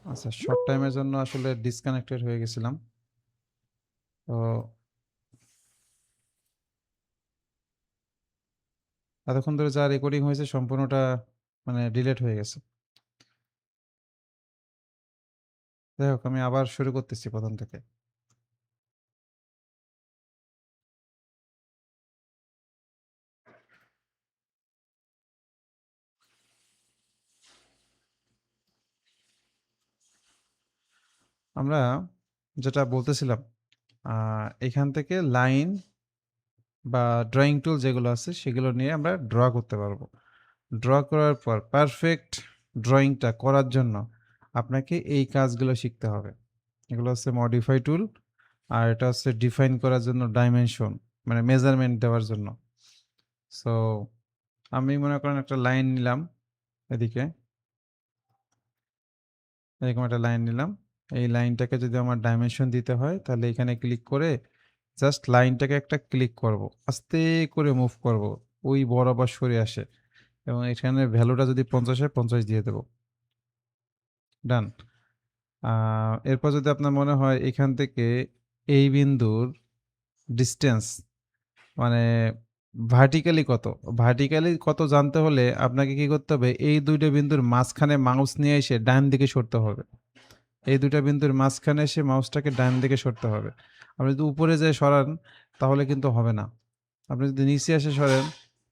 আচ্ছা, শর্ট টাইমের জন্য আসলে ডিসকানেক্টেড হয়ে গেছিলাম। তো এতক্ষণ ধরে যা রেকর্ডিং হয়েছে সম্পূর্ণটা মানে ডিলিট হয়ে গেছে। যাই হোক, আমি আবার শুরু করতেছি ১ম থেকে। আমরা যেটা বলতেছিলাম, আ এখান থেকে লাইন বা ড্রয়িং টুল যেগুলো আছে সেগুলো নিয়ে আমরা ড্র করতে পারবো। ড্র করার পর পারফেক্ট ড্রয়িংটা করার জন্য আপনাকে এই কাজগুলো শিখতে হবে। এগুলো হচ্ছে মডিফাই টুল, আর এটা হচ্ছে ডিফাইন করার জন্য ডাইমেনশন, মানে মেজারমেন্ট দেওয়ার জন্য। সো আমি মনে করেন একটা লাইন নিলাম এদিকে, এরকম একটা লাইন নিলাম। এই লাইনটাকে যদি আমার ডাইমেনশন দিতে হয় তাহলে এখানে ক্লিক করে জাস্ট লাইনটাকে একটা ক্লিক করব। আস্তে করে মুভ করব। ওই বরাবর সরে আসে এবং এখানে ভ্যালুটা যদি ৫০ হয় ৫০ দিয়ে দেব। ডান। আ এরপর যদি আপনার মনে হয় এখান থেকে এই বিন্দুর ডিসট্যান্স মানে ভার্টিক্যালি কত? ভার্টিক্যালি কত জানতে হলে আপনাকে কি করতে হবে? এই ২ টা বিন্দুর মাঝখানে মাউস নিয়ে এসে ডান দিকে সরতে হবে। এই ২ টা বিন্দুর মাঝখানে এসে মাউসটাকে ডান দিকে সরতে হবে। আপনি যদি উপরে যেয়ে সরান তাহলে কিন্তু হবে না। আপনি যদি নিচে এসে সরেন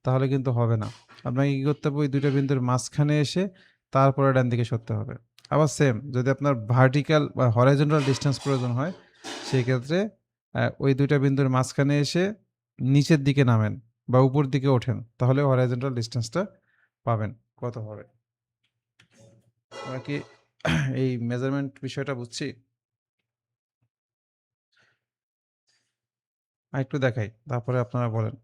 তাহলে কিন্তু হবে না। আপনাকে কি করতে হবে? ওই ২ টা বিন্দুর মাঝখানে এসে তারপরে ডান দিকে সরতে হবে। আবার সেম যদি আপনার ভার্টিক্যাল বা হরাইজন্টাল ডিসট্যান্স প্রয়োজন হয়, সেক্ষেত্রে ওই ২ টা বিন্দুর মাঝখানে এসে নিচের দিকে নামেন বা উপর দিকে ওঠেন। তাহলে হরাইজন্টাল ডিসট্যান্সটা পাবেন। কত হবে? আমরা কি এই মেজারমেন্ট বিষয়টা বুঝছি? আরেকটু দেখাই, তারপরে আপনারা বলেন।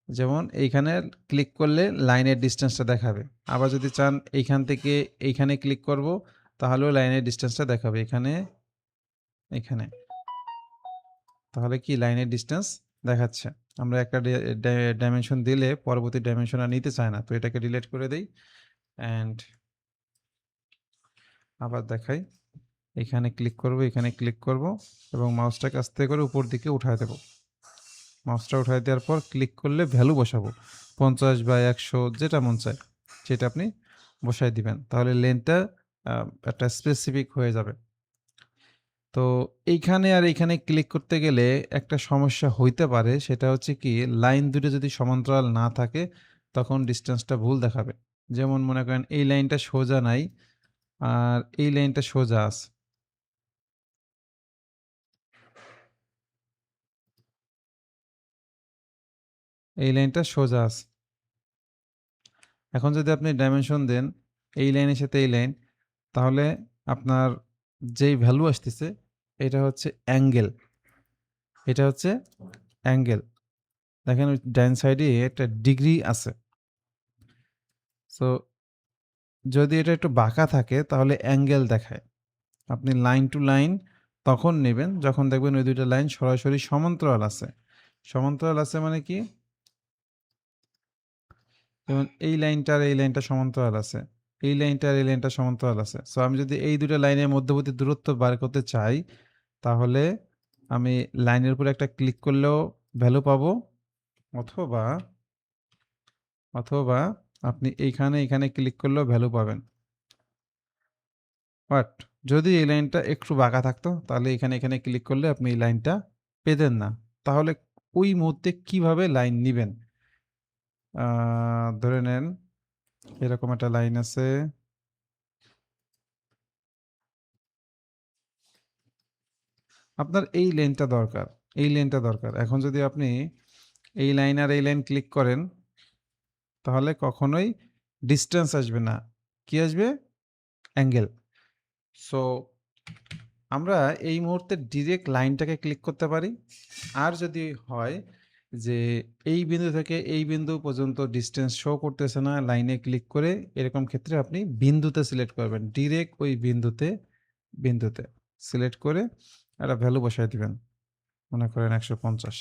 যেমন এইখানে ক্লিক করলে লাইনের ডিসট্যান্সটা দেখাবে। আবার যদি চান এইখান থেকে এইখানে ক্লিক করব, তাহলেও লাইনের ডিসট্যান্সটা দেখাবে। এখানে, এখানে। তাহলে কি লাইনের ডিসট্যান্স দেখাচ্ছে। আমরা একটা ডাইমেনশন দিলে পরবর্তী ডাইমেনশন আর নিতে চায় না। তো এটাকে ডিলিট করে দেই অ্যান্ড আবার দেখাই। এখানে ক্লিক করব, এখানে ক্লিক করব এবং মাউসটাকে আস্তে করে উপর দিকে উঠায় দেব। মাউসটা উঠায় দেওয়ার পর ক্লিক করলে ভ্যালু বসাবো। ৫০ বা ১০০ যেটা মন চায় সেটা আপনি বসায় দিবেন। তাহলে লেনটা আ একটা স্পেসিফিক হয়ে যাবে। তো এইখানে আর এইখানে ক্লিক করতে গেলে একটা সমস্যা হইতে পারে। সেটা হচ্ছে কি, লাইন দুটো যদি সমান্তরাল না থাকে তখন ডিসট্যান্সটা ভুল দেখাবে। যেমন মনে করেন এই লাইনটা সোজা নাই আর এই লাইনটা সোজা আছে। এই লাইনটা সোজা আছে। এখন যদি আপনি ডাইমেনশন দেন এই লাইনের সাথে এই লাইন, তাহলে আপনার যেই ভ্যালু আসতেছে এটা হচ্ছে অ্যাঙ্গেল। এটা হচ্ছে অ্যাঙ্গেল। দেখেন ওই ডান সাইডে একটা ডিগ্রি আছে। সো যদি এটা একটু বাঁকা থাকে তাহলে অ্যাঙ্গেল দেখায়। আপনি লাইন টু লাইন তখন নেবেন যখন দেখবেন ওই ২ টা লাইন সরাসরি সমান্তরাল আছে। সমান্তরাল আছে মানে কি? যেমন এই লাইনটা আর এই লাইনটা সমান্তরাল আছে। এই লাইনটা আর এই লাইনটা সমান্তরাল আছে। সো আমি যদি এই ২ টা লাইনের মধ্যবর্তী দূরত্ব বার করতে চাই, তাহলে আমি লাইনের উপরে একটা ক্লিক করলেও ভ্যালু পাবো, অথবা, অথবা আপনি এইখানে, এখানে ক্লিক করলেও ভ্যালু পাবেন। বাট যদি এই লাইনটা একটু বাঁকা থাকতো তাহলে এখানে, এখানে ক্লিক করলে আপনি এই লাইনটা পেতেন না। তাহলে ওই মুহূর্তে কিভাবে লাইন নিবেন? আ ধরে নেন এরকম একটা লাইন আছে। আপনার এই লেনটা দরকার, এই লেনটা দরকার। এখন যদি আপনি এই লাইন আর এই লাইন ক্লিক করেন, তাহলে কখনোই ডিসট্যান্স আসবে না। কি আসবে? অ্যাঙ্গেল। সো আমরা এই মুহূর্তে ডিরেক্ট লাইনটাকে ক্লিক করতে পারি। আর যদি হয় যে এই বিন্দু থেকে এই বিন্দু পর্যন্ত ডিসট্যান্স শো করতেছে না, লাইনে ক্লিক করে এরকম ক্ষেত্রে আপনি বিন্দুতে সিলেক্ট করবেন। ডিরেক্ট ওই বিন্দুতে, বিন্দুতে সিলেক্ট করে একটা ভ্যালু বসায় দিবেন। মনে করেন ১৫০।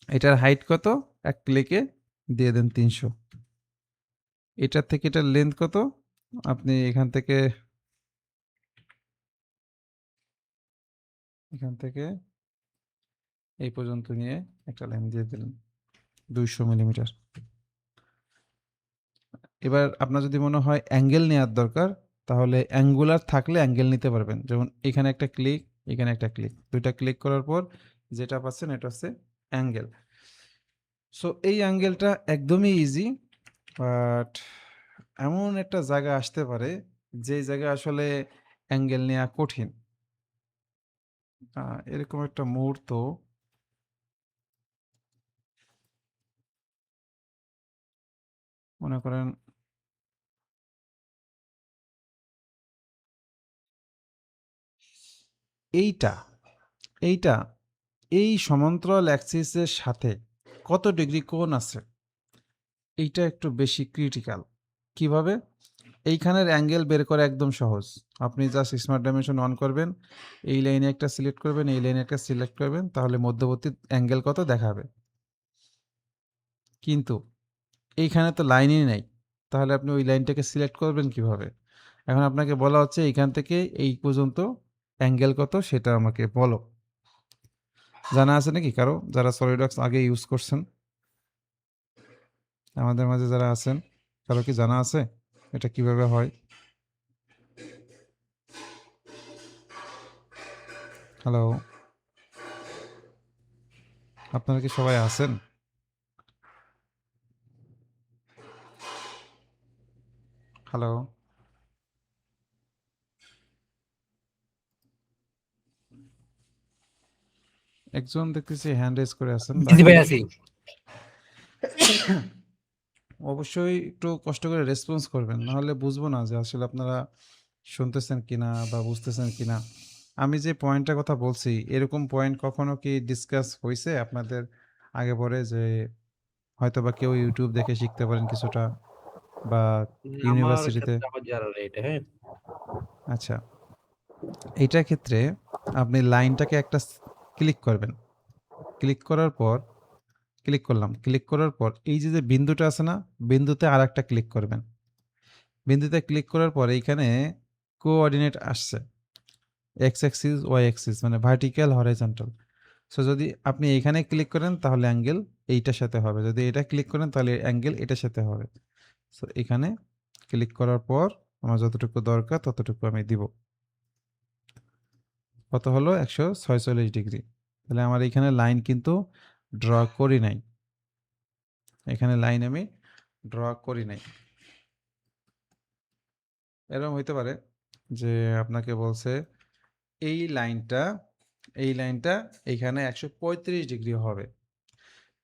এটার হাইট কত? এক ক্লিকে দিয়ে দেন ৩০০। এটার থেকে এটার লেন্থ কত? আপনি এখান থেকে এই পর্যন্ত নিয়ে একটা লাইন দিয়ে দিলেন 200 মিলিমিটার। এবার আপনার যদি মনে হয় অ্যাঙ্গেল নেওয়ার দরকার, তাহলে অ্যাঙ্গুলার থাকলে অ্যাঙ্গেল নিতে পারবেন। যেমন এখানে একটা ক্লিক, এখানে একটা ক্লিক, 2টা ক্লিক করার পর যেটা পাচ্ছেন এটা হচ্ছে অ্যাঙ্গেল। সো এই অ্যাঙ্গেলটা একদমই ইজি, বাট এমন একটা জায়গা আসতে পারে যে জায়গায় আসলে অ্যাঙ্গেল নেওয়া কঠিন। এরকম একটা মুহূর্ত মনে করেন এইটা, এইটা এই সমান্তরাল অ্যাক্সিসের সাথে কত ডিগ্রি কোণ আছে, এইটা একটু বেশি ক্রিটিক্যাল। কিভাবে? এইখানের অ্যাঙ্গেল বের করা একদম সহজ। আপনি জাস্ট স্মার্ট ডাইমেনশন অন করবেন, এই লাইনে একটা সিলেক্ট করবেন, এই লাইনে একটা সিলেক্ট করবেন, তাহলে মধ্যবর্তী অ্যাঙ্গেল কত দেখাবে। কিন্তু এইখানে তো লাইনই নাই, তাহলে আপনি ওই লাইনটাকে সিলেক্ট করবেন কিভাবে? এখন আপনাকে বলা হচ্ছে এইখান থেকে এই পর্যন্ত অ্যাঙ্গেল কত সেটা আমাকে বলো। জানা আছে নাকি কারো, যারা সলিডওয়ার্কস আগে ইউজ করছেন? আমাদের মাঝে যারা আছেন, কারো কি জানা আছে এটা কিভাবে হয়? হ্যালো, আপনারা কি সবাই আছেন? হ্যালো, একজন দেখতেছি হ্যান্ড রেজ করে আছেন, জি ভাই বাকি আছি। অবশ্যই একটু কষ্ট করে রেসপন্স করবেন, নাহলে বুঝবো না যে আসলে আপনারা শুনতেছেন কিনা বা বুঝতেছেন কিনা। আমি যে পয়েন্টটার কথা বলছি, এরকম পয়েন্ট কখনো কি ডিসকাস হয়েছে আপনাদের আগে পরে, যে হয়তো বা কেউ ইউটিউব দেখে শিখতে পারেন কিছুটা, বা আমার ইউনিভার্সিটিতে? সাথে আমার জানা নেই এটা, হ্যাঁ। আচ্ছা, এইটার ক্ষেত্রে আপনি লাইনটাকে একটা ক্লিক করবেন, ক্লিক করার পর ক্লিক করলাম, ক্লিক করার পর এই যে বিন্দুটা আছে না, বিন্দুতে আর একটা ক্লিক করবেন। বিন্দুতে ক্লিক করার পর এইখানে কোঅর্ডিনেট আসছে, এক্স অ্যাক্সিস, ওয়াই অ্যাক্সিস, মানে ভার্টিক্যাল, হরাইজন্টাল। সো যদি আপনি এইখানে ক্লিক করেন তাহলে অ্যাঙ্গেল এইটার সাথে হবে, যদি এটা ক্লিক করেন তাহলে অ্যাঙ্গেল এটার সাথে হবে। সো এখানে ক্লিক করার পর আমার যতটুকু দরকার ততটুকু আমি দিব। কত হলো? 146 ডিগ্রি। তাহলে আমার এইখানে লাইন কিন্তু ড্র করি নাই, এখানে লাইন আমি ড্র করি নাই। এরকম হইতে পারে যে আপনাকে বলছে এই লাইনটা, এই লাইনটা এইখানে 135 ডিগ্রি হবে।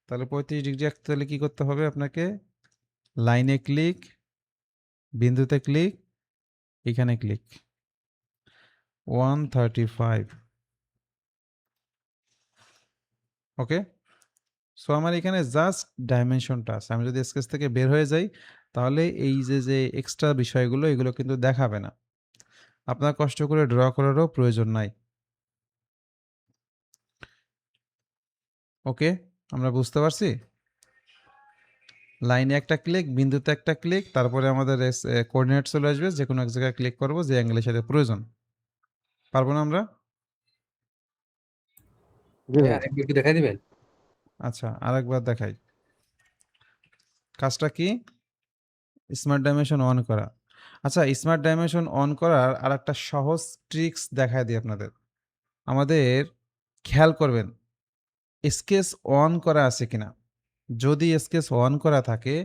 তাহলে 35 ডিগ্রি আঁকতে হলে কি করতে হবে আপনাকে? লাইনে ক্লিক, বিন্দুতে ক্লিক, এখানে ক্লিক, 135। ওকে, সো আমার এখানে জাস্ট ডাইমেনশনটা আছে। আমি যদি স্কেচ থেকে বের হয়ে যাই তাহলে এই যে এক্সট্রা বিষয়গুলো এগুলো কিন্তু দেখাবে না। আপনার কষ্ট করে ড্র করারও প্রয়োজন নাই। ওকে, আমরা বুঝতে পারছি? লাইনে একটা ক্লিক, বিন্দুতে একটা ক্লিক, তারপরে আমাদের কোঅর্ডিনেট চলে আসবে, যে কোনো এক জায়গায় ক্লিক করব যে অ্যাঙ্গেলের সাথে প্রয়োজন। পারবো না আমরা? আরেকবার একটু দেখাই দিবেন? আচ্ছা, আরেকবার দেখাই। কাজটা কি? স্মার্ট ডাইমেনশন অন করা। আচ্ছা, স্মার্ট ডাইমেনশন অন করার আরেকটা সহজ ট্রিক্স দেখায় দিই আপনাদের। আমাদের খেয়াল করবেন স্কেচ অন করা আছে কিনা। যদি স্কেচ অন করা থাকে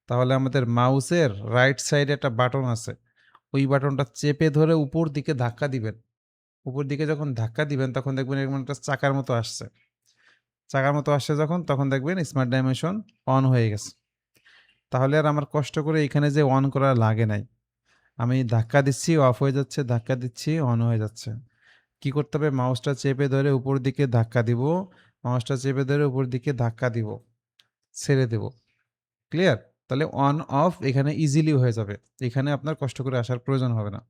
তাহলে আমাদের মাউসের রাইট সাইডে একটা বাটন আছে, ওই বাটনটা চেপে ধরে উপর দিকে ধাক্কা দিবেন। উপর দিকে যখন ধাক্কা দিবেন তখন দেখবেন এরকম একটা চাকার মতো আসছে। চাকার মতো আসছে যখন, তখন দেখবেন স্মার্ট ডাইমেনশন অন হয়ে গেছে। তাহলে আর আমার কষ্ট করে এখানে যে অন করা লাগে নাই। আমি ধাক্কা দিচ্ছি, অফ হয়ে যাচ্ছে, ধাক্কা দিচ্ছি, অন হয়ে যাচ্ছে। কি করতে হবে? মাউসটা চেপে ধরে উপর দিকে ধাক্কা দিব, মাউসটা চেপে ধরে উপর দিকে ধাক্কা দিব, ছেড়ে দেব। ক্লিয়ার? তাহলে অন অফ এখানে ইজিলি হয়ে যাবে। এখানে আপনার কষ্ট করে আসার প্রয়োজন হবে না।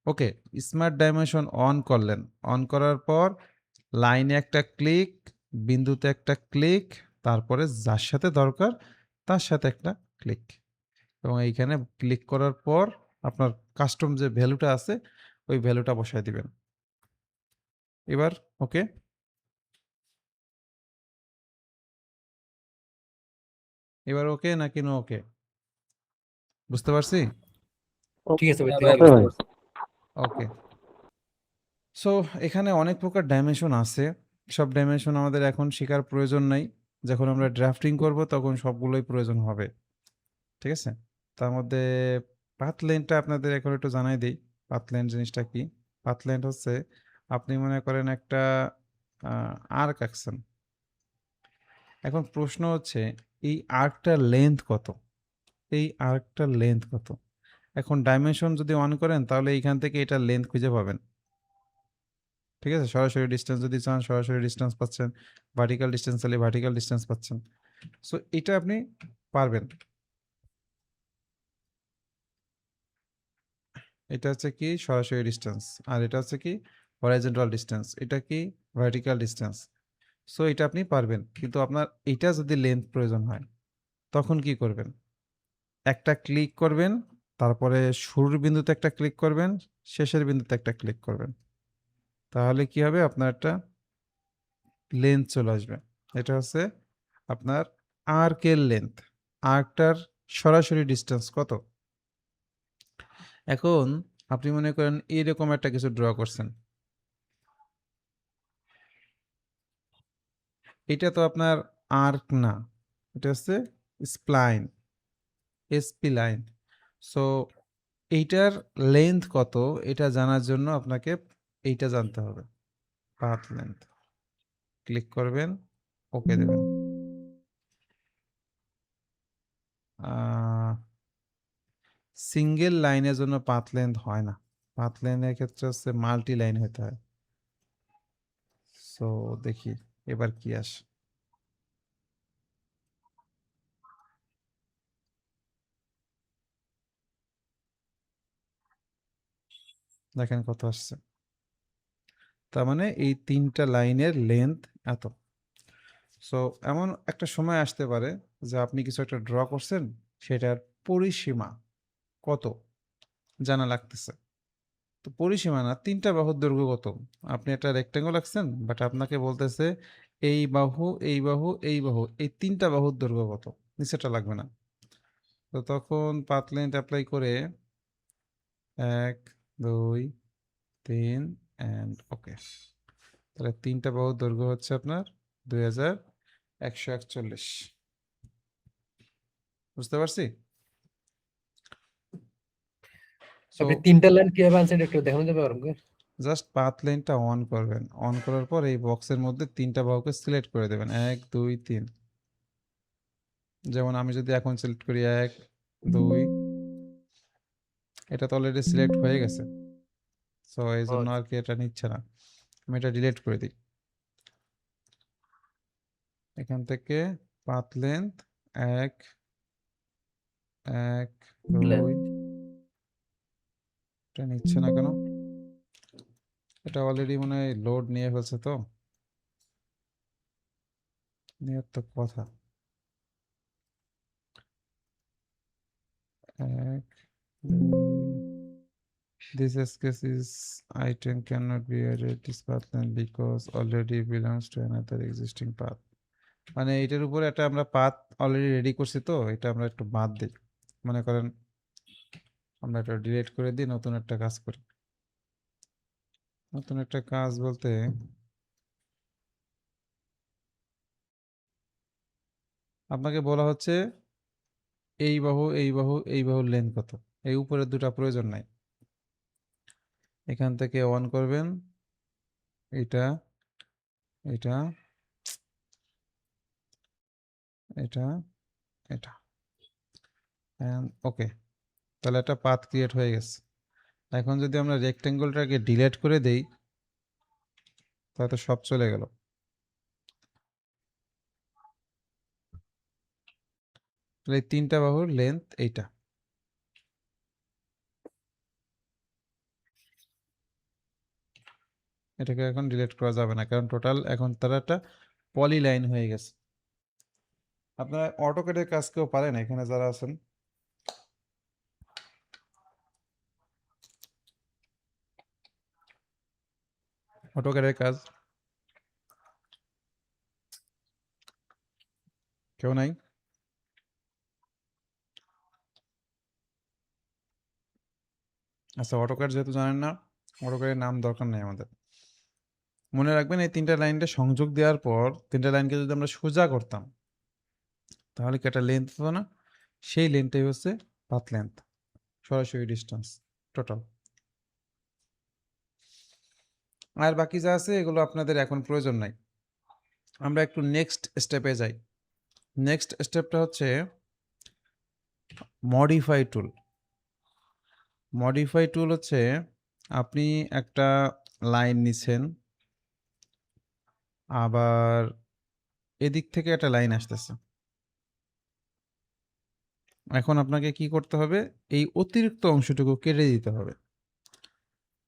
ওকে, স্মার্ট ডাইমেনশন অন করলেন। অন করার পর লাইনে একটা ক্লিক, বিন্দুতে একটা ক্লিক, তারপরে যার সাথে দরকার তার সাথে একটা ক্লিক, এবং এইখানে ক্লিক করার পর আপনার কাস্টম যে ভ্যালুটা আছে ওই ভ্যালুটা বসায় দিবেন। এবার ওকে? এবার ওকে নাকি নো ওকে? বুঝতে পারছি? ঠিক আছে ভাই, হ্যাঁ thank ভাই, you বুঝতে ভাই। পারছি। ওকে। সো এখানে অনেক প্রকার ডাইমেনশন আছে। সব ডাইমেনশন আমাদের এখন শেখার প্রয়োজন নাই। যখন আমরা ড্রাফটিং করব তখন সবগুলোই প্রয়োজন হবে। ঠিক আছে? তার মধ্যে পাথ লেনটা আপনাদের এখন একটু জানাই দেই। পাথ লেন জিনিসটা কি? পাথ লেন হচ্ছে আপনি মনে করেন একটা আ আর্ক আঁকছেন। এখন প্রশ্ন হচ্ছে এই আর্কটার লেংথ কত? এই আর্কটার লেংথ কত? এখন ডাইমেনশন যদি অন করেন তাহলে এইখান থেকে এটার লেংথ খুঁজে পাবেন। ঠিক আছে? সরাসরি ডিসট্যান্স যদি চান সরাসরি ডিসট্যান্স পাচ্ছেন। ভার্টিক্যাল ডিসট্যান্স চাইলে ভার্টিক্যাল ডিসট্যান্স পাচ্ছেন। সো এটা আপনি পারবেন। এটা হচ্ছে কি সরাসরি ডিসট্যান্স। আর এটা হচ্ছে কি হরাইজন্টাল ডিসট্যান্স। এটা কি ভার্টিক্যাল ডিসট্যান্স। সো এটা আপনি পারবেন। কিন্তু আপনার এইটা যদি লেন্থ প্রয়োজন হয় তখন কি করবেন? একটা ক্লিক করবেন, তারপরে শুরুর বিন্দুতে একটা ক্লিক করবেন, শেষের বিন্দুতে একটা ক্লিক করবেন। তাহলে কি হবে? আপনার একটা লেন্থ চলে আসবে। এটা হচ্ছে আপনার আর্কের লেন্থ। আর্কটার সরাসরি ডিসট্যান্স কত? এখন আপনি মনে করেন এরকম একটা কিছু ড্র করছেন। এটা তো আপনার আর্ক না। এটা হচ্ছে স্প্লাইন, এসপি লাইন। সো এইটার লেন্থ কত এটা জানার জন্য আপনাকে এইটা জানতে হবে। Path length. ক্লিক করবেন, ওকে দেবেন। সিঙ্গেল লাইনের জন্য পাথ লেন্থ হয় না। পাথ লাইনের ক্ষেত্রে হচ্ছে মাল্টি লাইন হতে হয়। সো দেখি এবার কি আসে। দেখেন কত আসছে। তার মানে এই ৩ টা লাইনের লেন্থ এত। সো এমন একটা সময় আসতে পারে যে আপনি কিছু একটা ড্র করছেন, সেটার পরিসীমা কত জানা লাগতেছে। তো পরিসীমা না ৩ টা বাহুর দৈর্ঘ্য কত? আপনি একটা রেক্টেঙ্গল আঁকছেন, বাট আপনাকে বলতেছে এই বাহু, এই বাহু, এই বাহু, এই ৩ টা বাহুর দৈর্ঘ্য কত? নিচেরটা লাগবে না। তো তখন পাথ লেন্থ এপ্লাই করে ১, ২, ৩ অ্যান্ড ওকে। তাহলে ৩ টা বাহুর দৈর্ঘ্য হচ্ছে আপনার ২১৪১। বুঝতে পারছি? সো আপনি ৩ টা লাইন কিভাবে আনছেন একটু দেখানো যাবে আমাকে? জাস্ট পাথ লেনটা অন করবেন। অন করার পর এই বক্সের মধ্যে ৩ টা বাহুকে সিলেক্ট করে দেবেন। ১, ২, ৩। যেমন আমি যদি এখন সিলেক্ট করি ১, ২, এটা তো অলরেডি সিলেক্ট হয়ে গেছে। সো এইজন্য আর কি এটা নিচ্ছে না। আমি এটা ডিলিট করে দিই। এখান থেকে পাথ লেন্থ ১, ১, ২। এটা নিচ্ছে না কেন? এটা অলরেডি মনে হয় লোড নিয়ে ফেলছে তো। নেওয়ার তো কথা। ১, ২। This case is item cannot be added this path length because already belongs to another existing path. মানে এটার উপরে একটা আমরা পাথ অলরেডি রেডি করছি তো এটা আমরা একটু বাদ দিই। মনে করেন আমরা এটা ডিলিট করে দিই, নতুন একটা কাজ করি। নতুন একটা কাজ বলতে আপনাকে বলা হচ্ছে এই বাহু, এই বাহু, এই বাহুর লেন্থ কত? এই উপরের দুটা প্রয়োজন নাই। এখান থেকে অন করবেন এটা, এটা, এটা, এটা। And okay. তাহলে একটা পাথ ক্রিয়েট হয়ে গেছে। এখন যদি আমরা রেক্টেঙ্গলটাকে ডিলিট করে দেই তাহলে তো সব চলে গেল। তাহলে এই ৩ টা বাহুর লেন্থ এইটা। এটাকে এখন ডিলিট করা যাবে না কারণ টোটাল এখন তারা একটা পলি লাইন হয়ে গেছে। আপনারা অটোক্যাডের কাজ কেউ পারেন এখানে যারা আছেন? অটোক্যাডের কাজ কেউ নাই? আচ্ছা, অটোক্যাড যেহেতু জানেন না, অটোক্যাডের নাম দরকার নেই আমাদের। মনে রাখবেন এই 3টা লাইনটা সংযোগ দেওয়ার পর 3টা লাইনকে যদি আমরা সোজা করতাম তাহলে কি একটা লেন্থ হতো না? সেই লেন্থটাই হচ্ছে পাথ লেন্থ, সরাসরি ডিস্টেন্স টোটাল। আর বাকি যা আছে এগুলো আপনাদের এখন প্রয়োজন নাই। আমরা একটু নেক্সট স্টেপে যাই। নেক্সট স্টেপটা হচ্ছে মডিফাই টুল। মডিফাই টুল হচ্ছে আপনি একটা লাইন নিছেন, আবার এদিক থেকে একটা লাইন আসতেছে। এখন আপনাকে কি করতে হবে? এই অতিরিক্ত অংশটুকু কেটে দিতে হবে।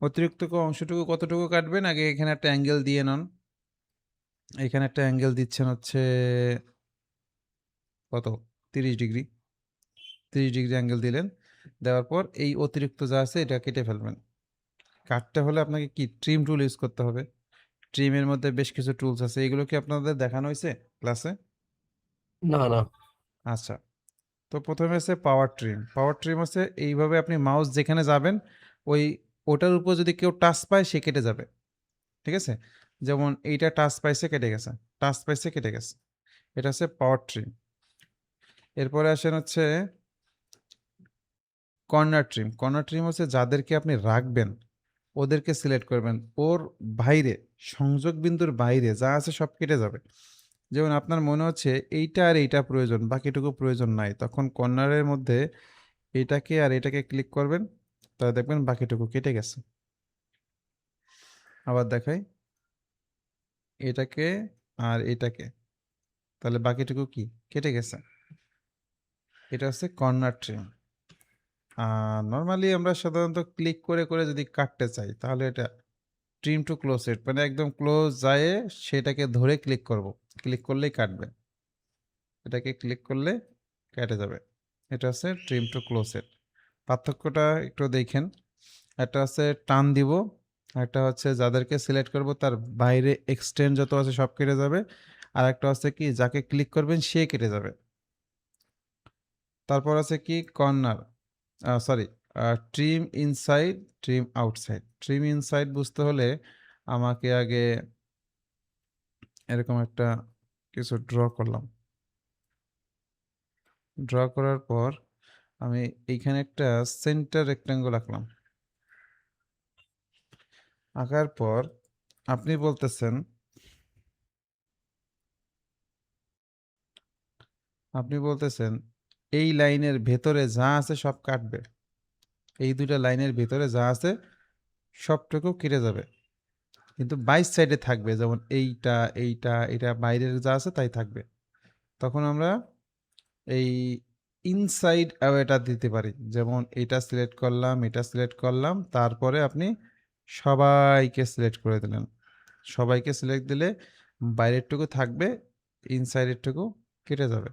অতিরিক্ত অংশটুকু কতটুকু কাটবেন? আগে এখানে একটা অ্যাঙ্গেল দিয়ে নেন। এখানে একটা অ্যাঙ্গেল দিচ্ছেন হচ্ছে কত? 30 ডিগ্রি। 30 ডিগ্রি অ্যাঙ্গেল দিলেন। দেওয়ার পর এই অতিরিক্ত যা আছে এটা কেটে ফেলবেন। কাটতে হলে আপনাকে কি ট্রিম টুল ইউজ করতে হবে। ট্রিমের মধ্যে বেশ কিছু টুলস আছে। এগুলো কি আপনাদের দেখানো হয়েছে ক্লাসে? না। আচ্ছা। তো প্রথমে আছে পাওয়ার ট্রিম। পাওয়ার ট্রিম হচ্ছে এইভাবে আপনি মাউস যেখানে যাবেন ওই ওটার উপর যদি কেউ টাচ পায় সে কেটে যাবে। ঠিক আছে? যেমন এইটা টাচ পাইছে কেটে গেছে। টাচ পাইছে কেটে গেছে। এটা হচ্ছে পাওয়ার ট্রিম। এরপরে আসেন হচ্ছে কর্নার ট্রিম। কর্নার ট্রিম হচ্ছে যাদেরকে আপনি রাখবেন ওদেরকে সিলেক্ট করবেন। ওর বাইরে, সংযোগ বিন্দুর বাইরে যা আছে সব কেটে যাবে। যেমন আপনার মনে হচ্ছে এইটা আর এইটা প্রয়োজন, বাকিটুকু প্রয়োজন নাই। তখন কর্নারের মধ্যে এইটাকে আর এটাকে ক্লিক করবেন, তাহলে দেখবেন বাকিটুকু কেটে গেছে। আবার দেখাই, এটাকে আর এটাকে, তাহলে বাকিটুকু কি কেটে গেছে। এটা হচ্ছে কর্নার ট্রিম। নর্মালি আমরা সাধারণত ক্লিক করে করে যদি কাটতে চাই তাহলে এটা ট্রিম টু ক্লোজ ইট, মানে একদম ক্লোজ যায় সেটাকে ধরে ক্লিক করব। ক্লিক করলেই কাটবে। এটাকে ক্লিক করলে কেটে যাবে। এটা হচ্ছে ট্রিম টু ক্লোজ ইট। পার্থক্যটা একটু দেখেন। একটা হচ্ছে টান দিব, একটা হচ্ছে যাদেরকে সিলেক্ট করব তার বাইরে এক্সটেন্ড যত আছে সব কেটে যাবে, আর একটা হচ্ছে কি যাকে ক্লিক করবেন সে কেটে যাবে। তারপর আছে কি corner, sorry, trim inside, trim outside. Trim inside বুঝতে হলে আমাকে আগে এরকম একটা কিছু ড্র করলাম। ড্র করার পর আমি এইখানে একটা সেন্টার রেক্ট্যাঙ্গল আঁকলাম। আঁকার পর আপনি বলতেছেন, এই লাইনের ভেতরে যা আছে সব কাটবে। এই দুইটা লাইনের ভেতরে যা আছে সবটুকু কেটে যাবে, কিন্তু বাইশ সাইডে থাকবে। যেমন এইটা এইটা এটা বাইরের যা আছে তাই থাকবে। তখন আমরা এই ইনসাইড অ্যাওয়েটা দিতে পারি। যেমন এটা সিলেক্ট করলাম, এটা সিলেক্ট করলাম, তারপরে আপনি সবাইকে সিলেক্ট করে দিলেন। সবাইকে সিলেক্ট দিলে বাইরেরটুকু থাকবে, ইনসাইডেরটুকু কেটে যাবে।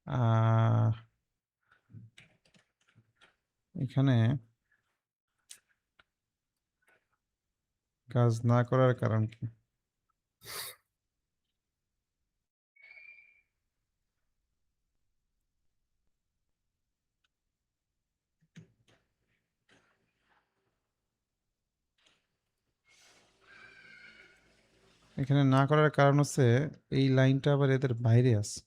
আহ, এখানে কাজ না করার কারণ কি? এখানে না করার কারণ হচ্ছে এই লাইনটা আবার এদের বাইরে আছে।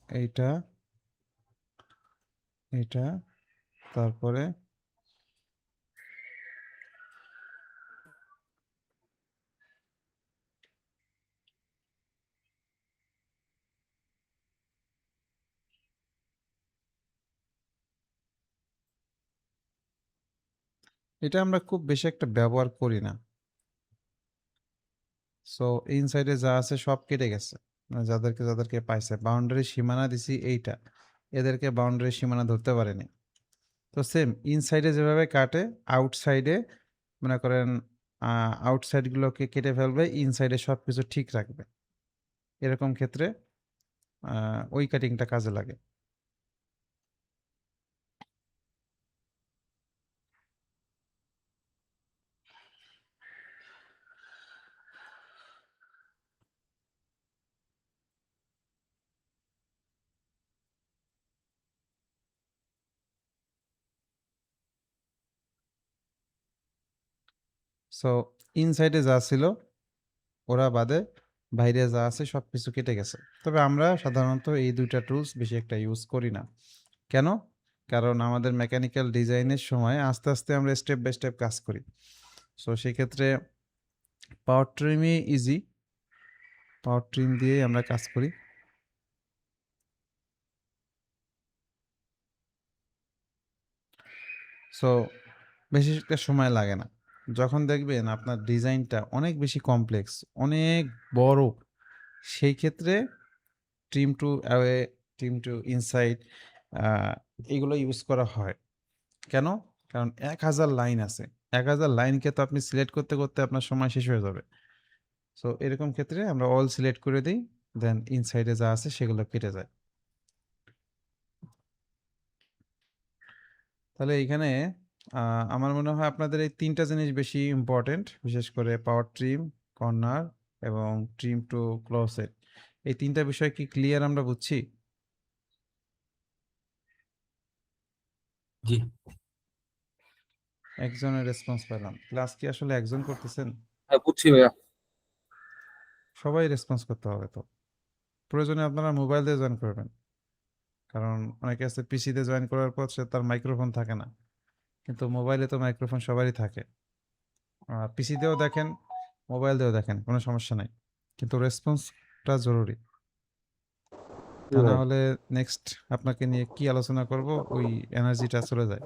এইটা, এটা, তারপরে এটা আমরা খুব বেশি একটা ব্যবহার করি না। সো ইনসাইডে যা আছে সব কেটে গেছে। মানে যাদেরকে পাইছে। বাউন্ডারির সীমানা দিছি এইটা। এদেরকে বাউন্ডারির সীমানা ধরতে পারেনি। তো সেম ইনসাইডে যেভাবে কাটে, আউটসাইডে মনে করেন আউটসাইড গুলোকে কেটে ফেলবে, ইনসাইডে সবকিছু ঠিক রাখবে। এরকম ক্ষেত্রে ওই কাটিংটা কাজে লাগে। সো ইনসাইডে যা ছিল ওরা বাদে বাইরে যা আছে সবকিছু কেটে গেছে। তবে আমরা সাধারণত এই ২ টা টুলস বেশি একটা ইউজ করি না। কেন? কারণ আমাদের মেকানিক্যাল ডিজাইনের সময় আস্তে, আস্তে আমরা স্টেপ বাই স্টেপ কাজ করি। সো সেক্ষেত্রে পাওয়ার ট্রিমই ইজি। পাওয়ার ট্রিম দিয়েই আমরা কাজ করি। সো বেশি একটা সময় লাগে না। যখন দেখবেন আপনার ডিজাইনটা অনেক বেশি কমপ্লেক্স, অনেক বড়, সেই ক্ষেত্রে trim to away, trim to inside a এগুলো ইউজ করা হয়। কেন? কারণ ১,০০০ লাইন আছে। ১,০০০ লাইনকে তো আপনি সিলেক্ট করতে, করতে আপনার সময় শেষ হয়ে যাবে। সো এরকম ক্ষেত্রে আমরা অল সিলেক্ট করে দেই। দেন ইনসাইডে যা আছে সেগুলো কেটে যায়। তাহলে এইখানে আ আমার মনে হয় আপনাদের এই ৩ টা জিনিস বেশি ইম্পোর্টেন্ট। বিশেষ করে পাওয়ার ট্রিম, কর্নার এবং ট্রিম টু ক্লোজ ইট। এই ৩ টা বিষয় কি ক্লিয়ার আমরা বুঝছি? জি। একজনের রেসপন্স পেলাম। ক্লাস কি আসলে একজন করতেছেন? হ্যাঁ, বুঝছি ভাইয়া। সবাই রেসপন্স করতে হবে তো। প্রয়োজনে আপনারা মোবাইল দিয়ে জয়েন করবেন। কারণ অনেকে আছে পিসিতে জয়েন করার পর সে তার মাইক্রোফোন থাকে না। কিন্তু মোবাইলে তো মাইক্রোফোন সবারই থাকে। পিসি দিয়েও দেখেন, মোবাইল দিয়েও দেখেন, কোনো সমস্যা নাই। কিন্তু রেসপন্সটা জরুরি। জি তা না ভাই। হলে নেক্সট আপনাকে নিয়ে কি আলোচনা করব ওই এনার্জিটা চলে যায়।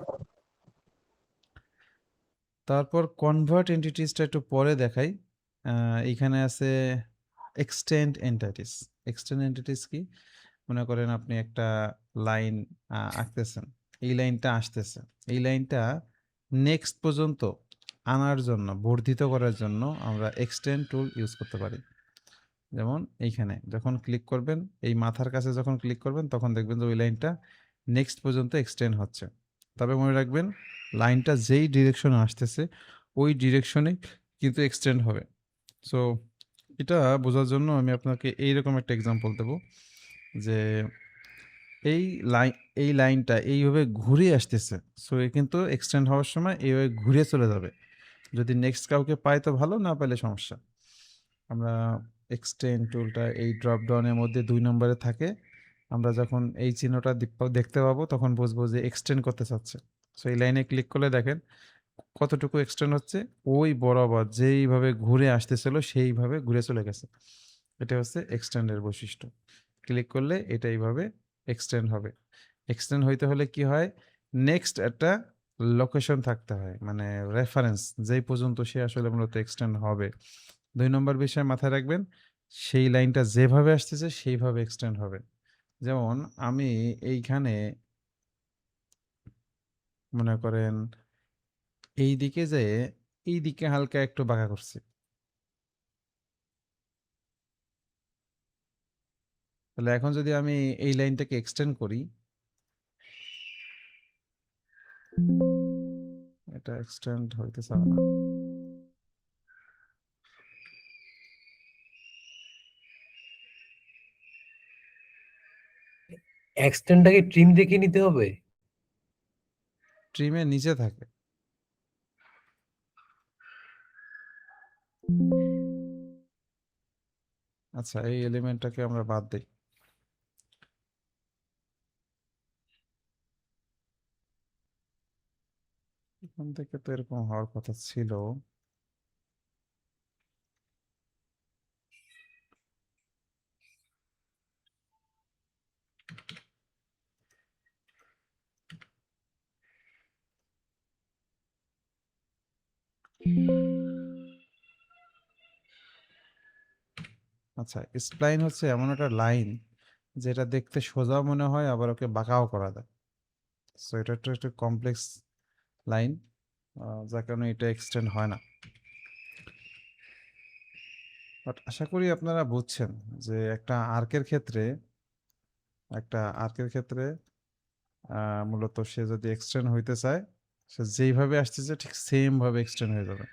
তারপর কনভার্ট এন্টিটিসটা একটু পরে দেখাই। এইখানে আছে এক্সটেন্ড এন্টিটিস। এক্সটেন্ড এন্টিটিস কি? মনে করেন আপনি একটা লাইন আঁকতেছেন। এই লাইনটা আসতেছে। এই লাইনটা নেক্সট পর্যন্ত আনার জন্য, বর্ধিত করার জন্য আমরা এক্সটেন্ড টুল ইউজ করতে পারি। যেমন এইখানে যখন ক্লিক করবেন, এই মাথার কাছে যখন ক্লিক করবেন তখন দেখবেন যে ওই লাইনটা নেক্সট পর্যন্ত এক্সটেন্ড হচ্ছে। তবে মনে রাখবেন লাইনটা যেই ডিরেকশনে আসতেছে ওই ডিরেকশনে কিন্তু এক্সটেন্ড হবে। সো এটা বোঝার জন্য আমি আপনাকে এইরকম একটা এক্সাম্পল দেব যে এই লাইন এই লাইনটা এইভাবে ঘুরে আসতেছে। সো এ কিন্তু এক্সটেন্ড হওয়ার সময় এইভাবে ঘুরে চলে যাবে। যদি নেক্সট কাউকে পাই তো ভালো, না পাইলে সমস্যা। আমরা এক্সটেন্ড টুলটা এই ড্রপ ডাউনের মধ্যে ২ নম্বরে থাকে। আমরা যখন এই চিহ্নটা দেখতে পাবো তখন বুঝবো যে এক্সটেন্ড করতে চাচ্ছে। সো এই লাইনে ক্লিক করলে দেখেন কতটুকু এক্সটেন্ড হচ্ছে, ওই বরাবর যেইভাবে ঘুরে আসতেছিল সেইভাবে ঘুরে চলে গেছে। এটা হচ্ছে এক্সটেন্ড এর বৈশিষ্ট্য। ক্লিক করলে এটা এইভাবে এক্সটেন্ড হবে। এক্সটেন্ড হইতে হলে কি হয়? নেক্সট একটা লোকেশন থাকতে হয়। মানে রেফারেন্স যেই পর্যন্ত সে আসলে মূলত এক্সটেন্ড হবে। ২ নম্বর বিষয় মাথায় রাখবেন, সেই লাইনটা যেভাবে আসতেছে সেইভাবে এক্সটেন্ড হবে। যেমন আমি এইখানে মনে করেন এইদিকে যেয়ে এইদিকে হালকা একটু বাঁকা করছি। তাহলে এখন যদি আমি এই লাইনটাকে এক্সটেন্ড করি, এটা এক্সটেন্ড হইতে চাবে না। এক্সটেন্ডটা কি ট্রিম দেখে নিতে হবে? ট্রিমের নিচে থাকে। আচ্ছা এই এলিমেন্টটাকে আমরা বাদ দেই। এখান থেকে তো এরকম হওয়ার কথা ছিল। আচ্ছা, স্প্লাইন হচ্ছে এমন একটা লাইন যেটা দেখতে সোজাও মনে হয় আবার ওকে বাঁকাও করা যায়। সো এটা একটু কমপ্লেক্স লাইন, যার কারণে এটা এক্সটেন্ড হয় না। বাট আশা করি আপনারা বুঝছেন যে একটা আর্কের ক্ষেত্রে মূলত সে যদি এক্সটেন্ড হইতে চায়, সে যেইভাবে আসতেছে ঠিক সেম ভাবে এক্সটেন্ড হয়ে যাবে।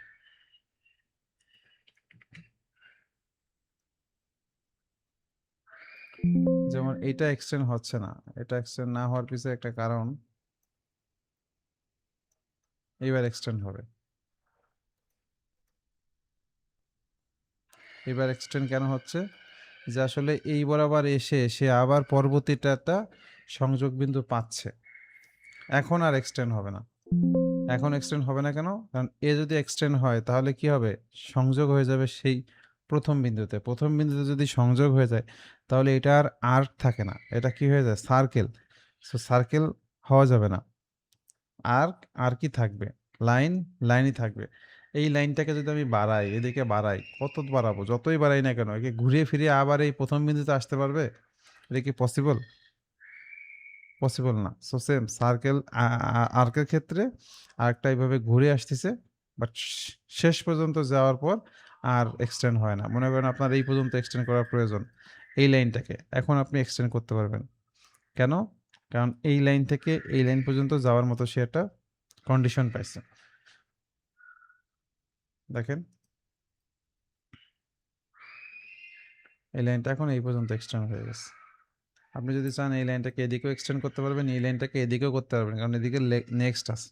যেমন এটা এক্সটেন্ড হচ্ছে না, এটা এক্সটেন্ড না হওয়ার পিছনে একটা কারণ, এবার এক্সটেন্ড হবে। এবার এক্সটেন্ড কেন হচ্ছে? যে আসলে এই বরাবর এসে সে আবার পরবর্তীটা সংযোগ বিন্দু পাচ্ছে। এখন আর এক্সটেন্ড হবে না। এখন এক্সটেন্ড হবে না কেন? কারণ এ যদি এক্সটেন্ড হয় তাহলে কি হবে? সংযোগ হয়ে যাবে সেই প্রথম বিন্দুতে। প্রথম বিন্দুতে যদি সংযোগ হয়ে যায় তাহলে এটা আর আর্ক থাকে না। এটা কি হয়ে যায়? সার্কেল। সো সার্কেল হওয়া যাবে না। আর্ক আর্কই থাকবে। লাইন লাইনই থাকবে। এই লাইনটাকে যদি আমি বাড়াই, এদিকে বাড়াই, কত বাড়াবো? যতই বাড়াই না কেন একে ঘুরিয়ে ফিরিয়ে আবার এই প্রথম বিন্দুতে আসতে পারবে? এটা কি পসিবল? পসিবল না। সো সেম সার্কেল আর্কের ক্ষেত্রে আর্কটা এইভাবে ঘুরে আসতেছে, বাট শেষ পর্যন্ত যাওয়ার পর আর এক্সটেন্ড হয় না। মনে করেন আপনার এই পর্যন্ত এক্সটেন্ড করার প্রয়োজন এই লাইনটাকে, এখন আপনি এক্সটেন্ড করতে পারবেন। কেন? কারণ এই লাইন থেকে এই লাইন পর্যন্ত যাওয়ার মতো সে একটা কন্ডিশন পাইছে। দেখেন এই লাইনটা এখন এই পর্যন্ত এক্সটেন্ড হয়ে গেছে। আপনি যদি চান এই লাইনটাকে এদিকেও এক্সটেন্ড করতে পারবেন, এই লাইনটাকে এদিকেও করতে পারবেন, কারণ এদিকে নেক্সট আছে।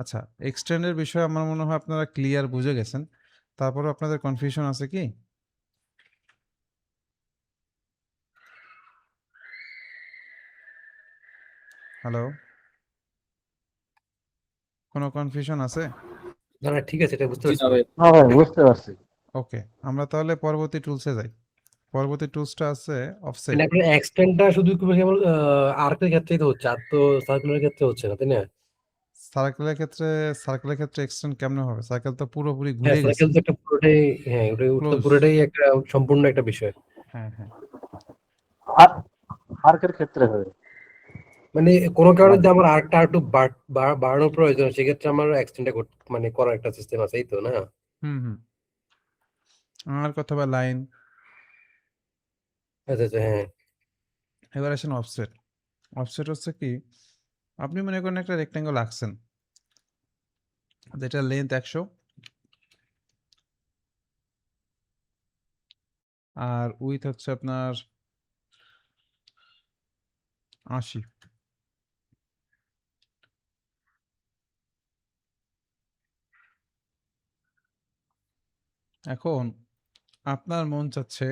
আচ্ছা, এক্সটেন্ডের বিষয়ে আমার মনে হয় আপনারা ক্লিয়ার বুঝে গেছেন। তারপরেও আপনাদের কনফিউশন আছে কি? হ্যালো? কোনো কনফিউশন আছে? না না ঠিক আছে, এটা বুঝতে জি পারছি না ভাই। ভাই। হ্যাঁ ভাই, বুঝতে পারছি। ওকে, আমরা তাহলে পরবর্তী টুলসে যাই। পরবর্তী টুলসটা আছে অফসেট। মানে আপনার এক্সটেন্ডটা শুধু কেবল আর্কের ক্ষেত্রেই তো হচ্ছে, আর তো সার্কুলার ক্ষেত্রে হচ্ছে না, তাই না? সার্কেলের ক্ষেত্রে এক্সটেন্ড কেমনে হবে? সার্কেল তো পুরোপুরি হ্যাঁ, ঘুরে গেছে। সার্কেল তো একটা পুরোটাই, হ্যাঁ ওটা তো ক্লোজ। পুরোটাই একটা সম্পূর্ণ একটা বিষয়। হ্যাঁ, হ্যাঁ। আর্কের ক্ষেত্রে হয় মানে কোনো কারণে যদি আমাদের। আমার আর্কটা একটু বাড়ানোর প্রয়োজন, সেক্ষেত্রে আমার এক্সটেন্ডটা মানে করার একটা সিস্টেম আছে, এই তো না? হুম, হুম। আর কথা বা লাইন। আচ্ছা আচ্ছা, হ্যাঁ। এবার আসেন অফসেট। অফসেট হচ্ছে কি? আপনি মনে করেন একটা রেক্ট্যাঙ্গল আঁকছেন, যেটা লেন্থ 100 আর উইথ হচ্ছে আপনার 80। এখন আপনার মন চাচ্ছে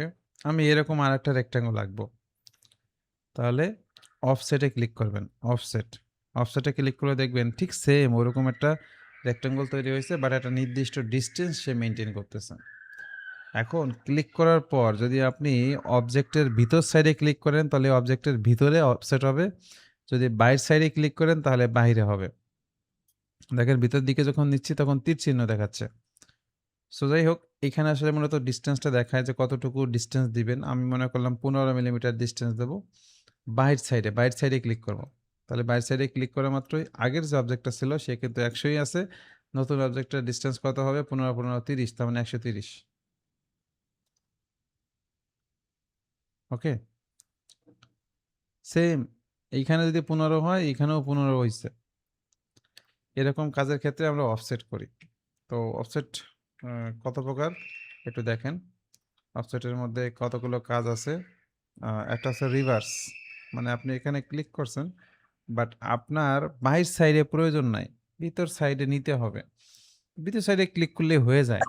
আমি এরকম আরেকটা রেক্ট্যাঙ্গল আঁকবো। তাহলে অফসেটে ক্লিক করবেন। অফসেটে ক্লিক করে দেখবেন ঠিক সেম ওরকম একটা রেক্ট্যাঙ্গল তৈরি হয়েছে, বাট একটা নির্দিষ্ট ডিস্টেন্স সে মেনটেন করতেছে। এখন ক্লিক করার পর যদি আপনি অবজেক্টের ভিতর সাইডে ক্লিক করেন তাহলে অবজেক্টের ভিতরে অফসেট হবে, যদি বাইরের সাইডে ক্লিক করেন তাহলে বাইরে হবে। দেখেন ভিতর দিকে যখন নিচ্ছি তখন তীর চিহ্ন দেখাচ্ছে। সো যাই হোক, এখানে আসলে মূলত ডিস্টেন্সটা দেখায় যে কতটুকু ডিস্টেন্স দিবেন। আমি মনে করলাম 15 মিলিমিটার ডিস্টেন্স দেবো। বাইরের সাইডে ক্লিক করব। তাহলে বাইরের সাইডে ক্লিক করা মাত্রই আগের যে অবজেক্টটা ছিল সে কিন্তু 100ই আছে। নতুন অবজেক্টের ডিস্টেন্স কত হবে? 15 15 30, তার মানে 130। ওকে? সেম এইখানে যদি 15 হয় এইখানেও 15 হইছে। এরকম কাজের ক্ষেত্রে আমরা অফসেট করি। তো অফসেট কত প্রকার একটু দেখেন। অফসেটের মধ্যে কতগুলো কাজ আছে। একটা আছে রিভার্স, মানে আপনি এখানে ক্লিক করছেন, বাট আপনার বাহির সাইডে প্রয়োজন নাই, ভিতর সাইডে নিতে হবে। ভিতর সাইডে ক্লিক করলে হয়ে যায়,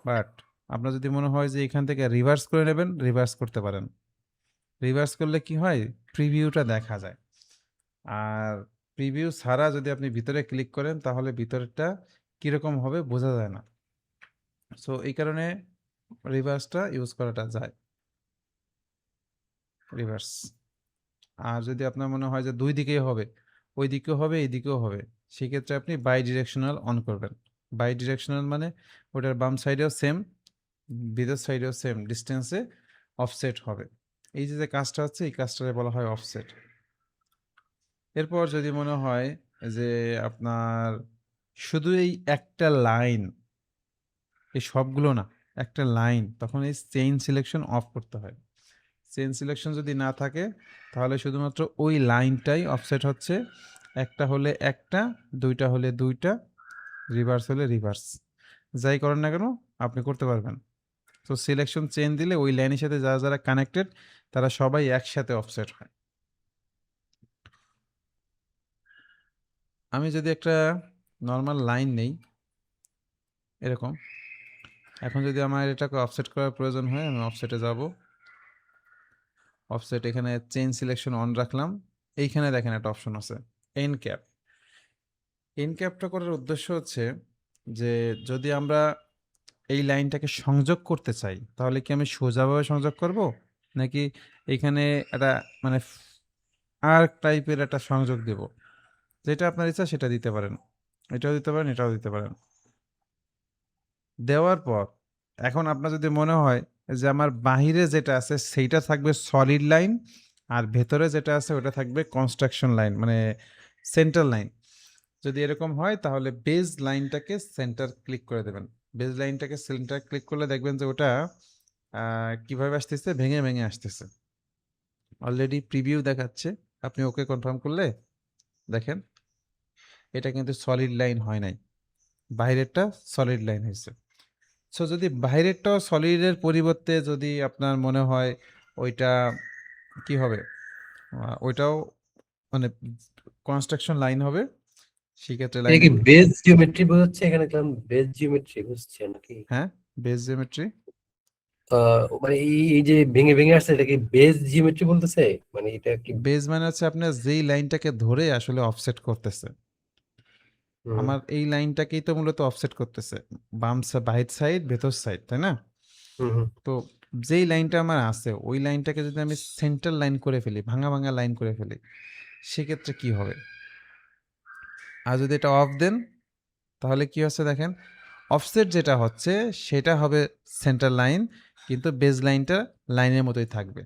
বাট আপনার যদি মনে হয় যে এখান থেকে রিভার্স করে নেবেন, রিভার্স করতে পারেন। রিভার্স করলে কি হয়? প্রিভিউটা দেখা যায়। আর প্রিভিউ ছাড়া যদি আপনি ভিতরে ক্লিক করেন তাহলে ভিতরটা কীরকম হবে বোঝা যায় না। সো এই কারণে রিভার্সটা ইউজ করাটা যায়। রিভার্স আর যদি আপনার মনে হয় যে দুই দিকেই হবে, ওই দিকেও হবে এই দিকেও হবে, সেক্ষেত্রে আপনি বাই ডিরেকশনাল অন করবেন। বাই ডিরেকশনাল মানে ওটার বাম সাইডেও সেম, ভিতর সাইডেও সেম ডিস্টেন্সে অফসেট হবে। এই যে যে কাজটা হচ্ছে এই কাজটাকে বলা হয় অফসেট। এরপর যদি মনে হয় যে আপনার শুধু এই একটা লাইন, এই সবগুলো না, একটা লাইন, তখন এই চেইন সিলেকশন অফ করতে হয়। চেইন সিলেকশন যদি না থাকে তাহলে শুধুমাত্র ওই লাইনটাই অফসেট হচ্ছে, একটা হলে একটা, দুইটা হলে দুইটা, রিভার্স হলে রিভার্স, যাই করেন না কেন আপনি করতে পারবেন। তো সিলেকশন চেইন দিলে ওই লাইনের সাথে যারা যারা কানেক্টেড তারা সবাই একসাথে অফসেট হয়। আমি যদি একটা নর্মাল লাইন নেই এরকম, এখন যদি আমার এটাকে অফসেট করার প্রয়োজন হয় আমি অফসেটে যাব। অফসেট, এখানে চেইন সিলেকশন অন রাখলাম। এইখানে দেখেন একটা অপশন আছে এন ক্যাপ। এন ক্যাপটা করার উদ্দেশ্য হচ্ছে যে যদি আমরা এই লাইনটাকে সংযোগ করতে চাই তাহলে কি আমি সোজাভাবে সংযোগ করব, নাকি এখানে একটা মানে আর্ক টাইপের একটা সংযোগ দেব। যেটা আপনার ইচ্ছা সেটা দিতে পারেন, এটাও দিতে পারেন এটাও দিতে পারেন। দেওয়ার পর এখন আপনার যদি মনে হয় যে আমার বাহিরে যেটা আছে সেইটা থাকবে সলিড লাইন, আর ভেতরে যেটা আছে ওটা থাকবে কনস্ট্রাকশন লাইন, মানে সেন্টার লাইন, যদি এরকম হয় তাহলে বেজ লাইনটাকে সেন্টার ক্লিক করে দেবেন। বেজ লাইনটাকে সেন্টার ক্লিক করলে দেখবেন যে ওটা কিভাবে আসতেছে, ভেঙে ভেঙে আসতেছে। অলরেডি প্রিভিউ দেখাচ্ছে, আপনি ওকে কনফার্ম করলে দেখেন এটা কিন্তু সলিড লাইন হয় নাই, বাইরেরটা সলিড লাইন হয়েছে। সো যদি বাইরেরটাও সলিডের পরিবর্তে যদি আপনার মনে হয় ওইটা কি হবে, ওইটাও মানে কনস্ট্রাকশন লাইন হবে, সেক্ষেত্রে এটা লাইনে কি বেজ জিওমেট্রি বোঝাচ্ছে? এখানে দেখলাম বেজ জিওমেট্রি বুঝছে নাকি? হ্যাঁ বেজ জিওমেট্রি। মানে এই যে ভেঙে ভেঙে আসছে এটা কি বেজ জিওমেট্রি বলতেছে? মানে এটা কি? বেজ মানে হচ্ছে আপনার যেই লাইনটাকে ধরে আসলে অফসেট করতেছে, হুম, আমার এই লাইনটাকেই তো মূলত অফসেট করতেছে, বাহির সাইড ভেতর সাইড, তাই না? হুম, হুম। তো যেই লাইনটা আমার আছে ওই লাইনটাকে যদি আমি সেন্টার লাইন করে ফেলি, ভাঙা ভাঙা লাইন করে ফেলি, সেক্ষেত্রে কি হবে? আর যদি এটা অফ দেন তাহলে কি হচ্ছে দেখেন, অফসেট যেটা হচ্ছে সেটা হবে সেন্টার লাইন, কিন্তু বেজ লাইনটা লাইনের মতোই থাকবে।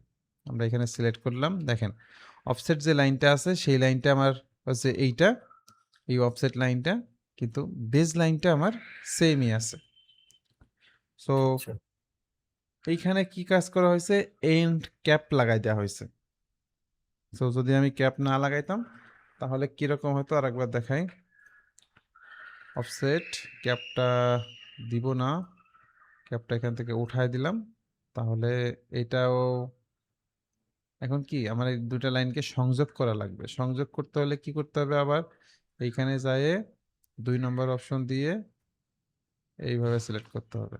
আমরা এখানে সিলেক্ট করলাম, দেখেন অফসেট যে লাইনটা আছে সেই লাইনটা আমার হচ্ছে এইটা, এই অফসেট লাইনটা, কিন্তু বেজ লাইনটা আমার সেমই আছে। সো আচ্ছা। এইখানে কি কাজ করা হয়েছে, এন্ড ক্যাপ লাগাই দেওয়া হয়েছে। সো যদি আমি ক্যাপ না লাগাইতাম তাহলে কিরকম হতো আরেকবার দেখাই। অফসেট ক্যাপটা দিব না, ক্যাপটা এখান থেকে উঠাই দিলাম, তাহলে এটাও এখন কি আমার এই দুটা লাইনকে সংযোগ করা লাগবে। সংযোগ করতে হলে কি করতে হবে, আবার এইখানে যায় 2 নম্বর অপশন দিয়ে এইভাবে সিলেক্ট করতে হবে।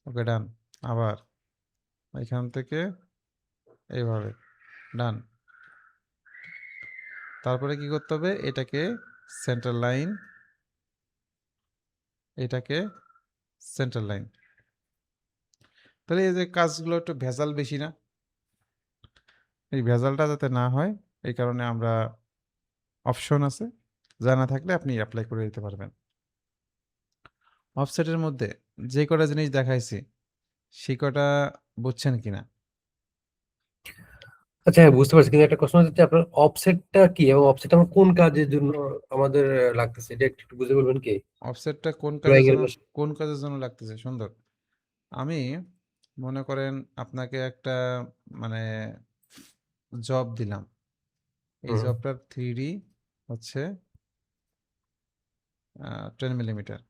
ওকে ডান। আবার এখান থেকে এইভাবে ডান। তারপরে কি করতে হবে, এটাকে সেন্টার লাইন, এটাকে সেন্টার লাইন। তাহলে এই যে কাজগুলো একটু ভেজাল বেশি না? এই ভেজালটা যাতে না হয় এই কারণে আমরা অপশন আছে, জানা থাকলে আপনি অ্যাপ্লাই করে দিতে পারবেন। অফসেটের মধ্যে যে কটা জিনিস দেখাইছি সেই কটা বুঝছেন কিনা? আচ্ছা, হ্যাঁ, বুঝতে পারছি, কিন্তু একটা প্রশ্ন হচ্ছে আপনার অফসেটটা কি এবং অফসেট আমার কোন কাজের জন্য আমাদের লাগতেছে এটা একটু বুঝে বলবেন কি? অফসেটটা কোন কাজের ড্রয়িং এর জন্য, পাশে। কোন কাজের জন্য লাগতেছে? সুন্দর। আমি মনে করেন আপনাকে একটা মানে জব দিলাম, এই হুম, জবটার 3D হচ্ছে 10 মিলিমিটার।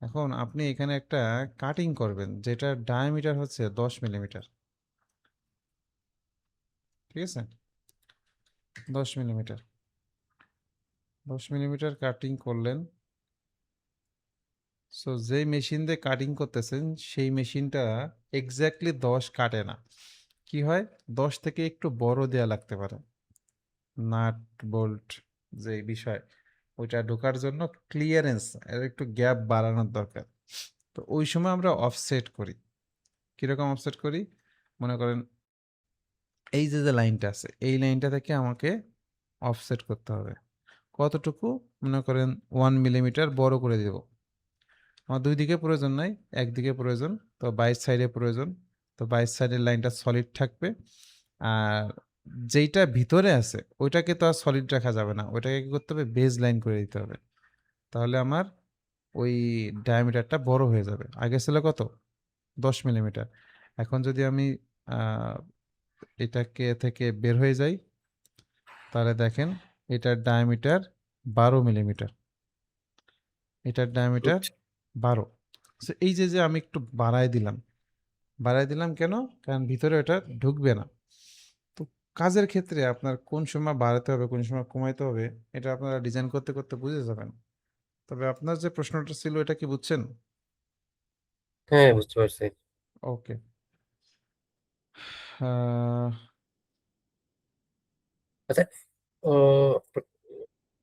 এখন আপনি এখানে একটা কাটিং করবেন যেটার ডায়ামিটার হচ্ছে 10 মিলিমিটার, ঠিক আছে? 10 মিলিমিটার, 10 মিলিমিটার কাটিং করলেন। সো যেই মেশিন দিয়ে কাটিং করতেছেন সেই মেশিনটা এক্স্যাক্টলি 10 কাটে না। কি হয়, 10 থেকে একটু বড় দেয়া লাগতে পারে। নাট বোল্ট যে বিষয় ওইটা ঢোকার জন্য ক্লিয়ারেন্স এর একটু গ্যাপ বাড়ানোর দরকার। তো ওই সময় আমরা অফসেট করি। কিরকম অফসেট করি, মনে করেন এই যে লাইনটা আছে এই লাইনটা থেকে আমাকে অফসেট করতে হবে কতটুকু মনে করেন 1 মিলিমিটার বড় করে দেব আমার দুই দিকে প্রয়োজন নাই একদিকে প্রয়োজন তো 22 সাইডে প্রয়োজন তো 22 সাইডের লাইনটা সলিড থাকবে আর যেইটা ভিতরে আছে ওইটাকে তো আর সলিড রাখা যাবে না ওইটাকে কি করতে হবে বেজ লাইন করে দিতে হবে তাহলে আমার ওই ডায়ামিটারটা বড় হয়ে যাবে আগে ছিল কত 10 মিলিমিটার এখন যদি আমি এটাকে থেকে বের হয়ে যাই তাহলে দেখেন এটার ডায়ামিটার 12 মিলিমিটার এটার ডায়ামিটার 12 সো এই যে আমি একটু বাড়ায় দিলাম কেন কারণ ভিতরে এটা ঢুকবে না তো কাজের ক্ষেত্রে আপনার কোন সময় বাড়াতে হবে কোন সময় কমাইতে হবে এটা আপনারা ডিজাইন করতে করতে বুঝে যাবেন তবে আপনার যে প্রশ্নটা ছিল এটা কি বুঝছেন হ্যাঁ, বুঝতে পারছি। ওকে আচ্ছা,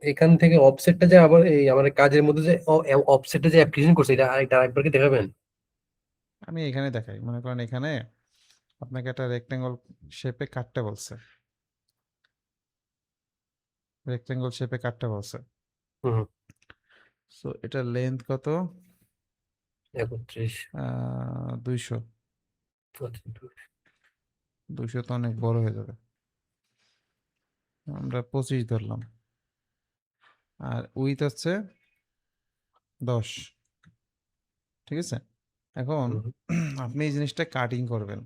এখান থেকে অফসেটটা যে আবার এই আমার কাজের মধ্যে যে অফসেটটা যে অ্যাপ্লিকেশন করছে এটা আরেকবার কি দেখাবেন? আমি এখানে দেখাই মনে করেন এখানে আপনাকে একটা রেক্টেঙ্গল শেপে কাটতে বলছে হুম, সো এটার লেন্থ কত 31। 200 200 তো অনেক বড় হয়ে যাবে আমরা 25 ধরলাম আর উইথ হচ্ছে 10 ঠিক আছে এখন আপনি এই জিনিসটা কাটিং করবেন